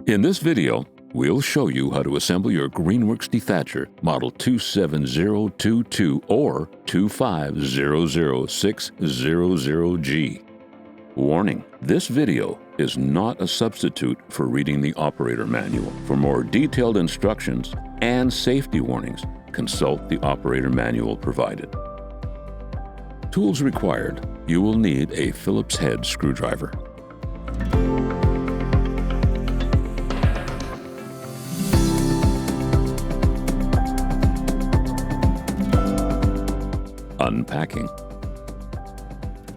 In this video, we'll show you how to assemble your GREENWORKS Dethatcher Model 27022 or 2500600G. Warning: this video is not a substitute for reading the operator manual. For more detailed instructions and safety warnings, consult the operator manual provided. Tools required: you will need a Phillips head screwdriver, unpacking.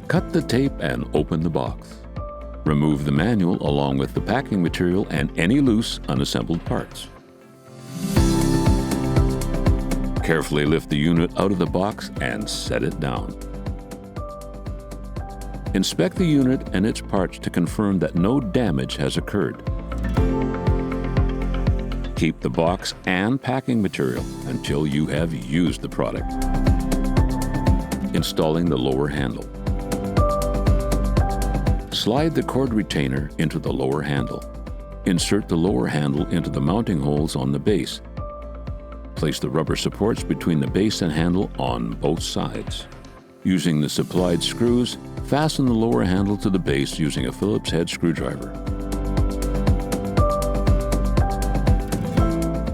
Cut the tape and open the box. Remove the manual along with the packing material and any loose, unassembled parts. Carefully lift the unit out of the box and set it down. Inspect the unit and its parts to confirm that no damage has occurred. Keep the box and packing material until you have used the product. Installing the lower handle. Slide the cord retainer into the lower handle. Insert the lower handle into the mounting holes on the base. Place the rubber supports between the base and handle on both sides. Using the supplied screws, fasten the lower handle to the base using a Phillips head screwdriver.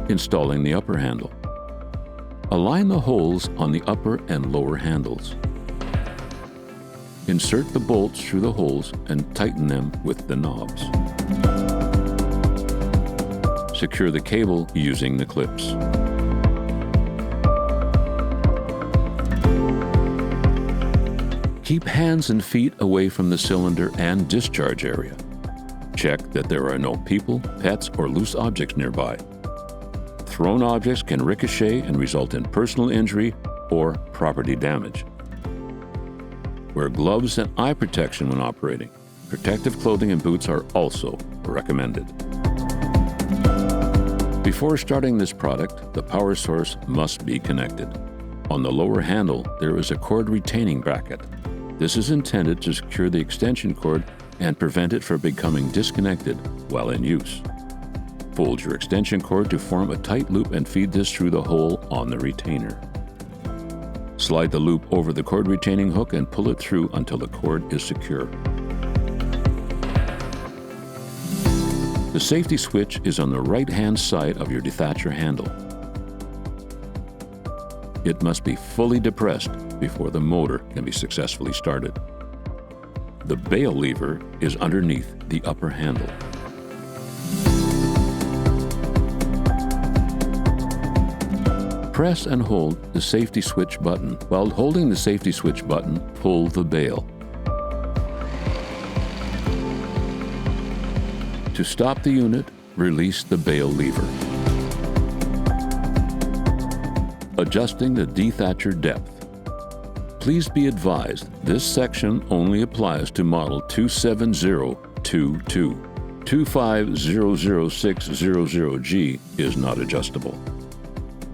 Installing the upper handle. Align the holes on the upper and lower handles. Insert the bolts through the holes and tighten them with the knobs. Secure the cable using the clips. Keep hands and feet away from the cylinder and discharge area. Check that there are no people, pets, or loose objects nearby. Thrown objects can ricochet and result in personal injury or property damage. Wear gloves and eye protection when operating. Protective clothing and boots are also recommended. Before starting this product, the power source must be connected. On the lower handle, there is a cord retaining bracket. This is intended to secure the extension cord and prevent it from becoming disconnected while in use. Fold your extension cord to form a tight loop and feed this through the hole on the retainer. Slide the loop over the cord retaining hook and pull it through until the cord is secure. The safety switch is on the right-hand side of your Dethatcher handle. It must be fully depressed before the motor can be successfully started. The bail lever is underneath the upper handle. Press and hold the safety switch button. While holding the safety switch button, pull the bail. To stop the unit, release the bail lever. Adjusting the Dethatcher depth. Please be advised, this section only applies to model 27022. 2500600G is not adjustable.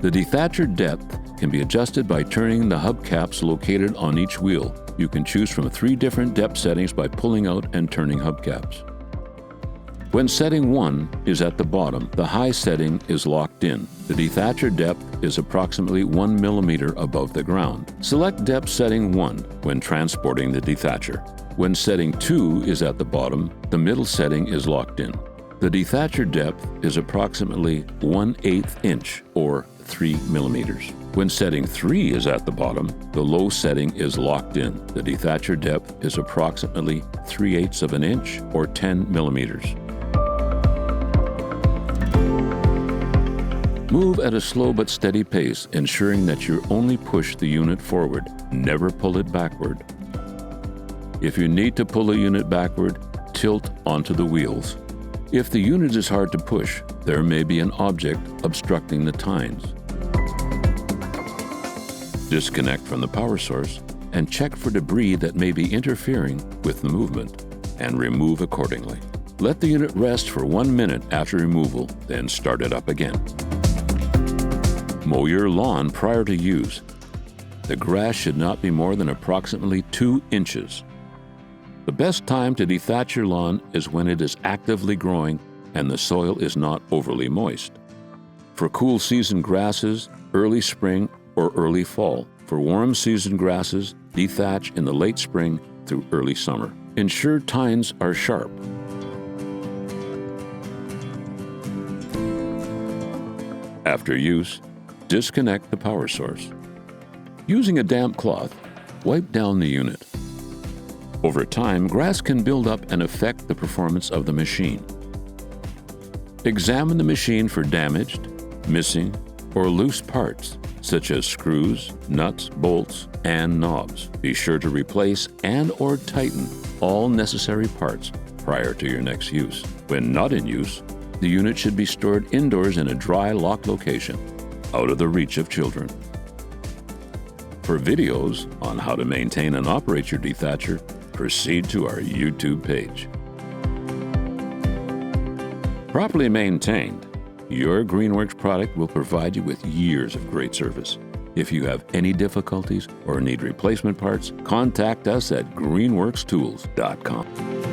The Dethatcher depth can be adjusted by turning the hubcaps located on each wheel. You can choose from 3 different depth settings by pulling out and turning hubcaps. When setting 1 is at the bottom, the high setting is locked in. The Dethatcher depth is approximately 1 millimeter above the ground. Select depth setting 1 when transporting the Dethatcher. When setting 2 is at the bottom, the middle setting is locked in. The Dethatcher depth is approximately 1/8 inch or 3 millimeters. When setting 3 is at the bottom, the low setting is locked in. The Dethatcher depth is approximately 3/8 of an inch or 10 millimeters. Move at a slow but steady pace, ensuring that you only push the unit forward, never pull it backward. If you need to pull a unit backward, tilt onto the wheels. If the unit is hard to push, there may be an object obstructing the tines. Disconnect from the power source and check for debris that may be interfering with the movement, and remove accordingly. Let the unit rest for 1 minute after removal, then start it up again. Mow your lawn prior to use. The grass should not be more than approximately 2 inches. The best time to dethatch your lawn is when it is actively growing and the soil is not overly moist. For cool season grasses, early spring or early fall. For warm season grasses, dethatch in the late spring through early summer. Ensure tines are sharp. After use, disconnect the power source. Using a damp cloth, wipe down the unit. Over time, grass can build up and affect the performance of the machine. Examine the machine for damaged, missing, or loose parts, such as screws, nuts, bolts, and knobs. Be sure to replace and/or tighten all necessary parts prior to your next use. When not in use, the unit should be stored indoors in a dry, locked location, out of the reach of children. For videos on how to maintain and operate your Dethatcher, proceed to our YouTube page. Properly maintained, your GREENWORKS product will provide you with years of great service. If you have any difficulties or need replacement parts, contact us at greenworkstools.com.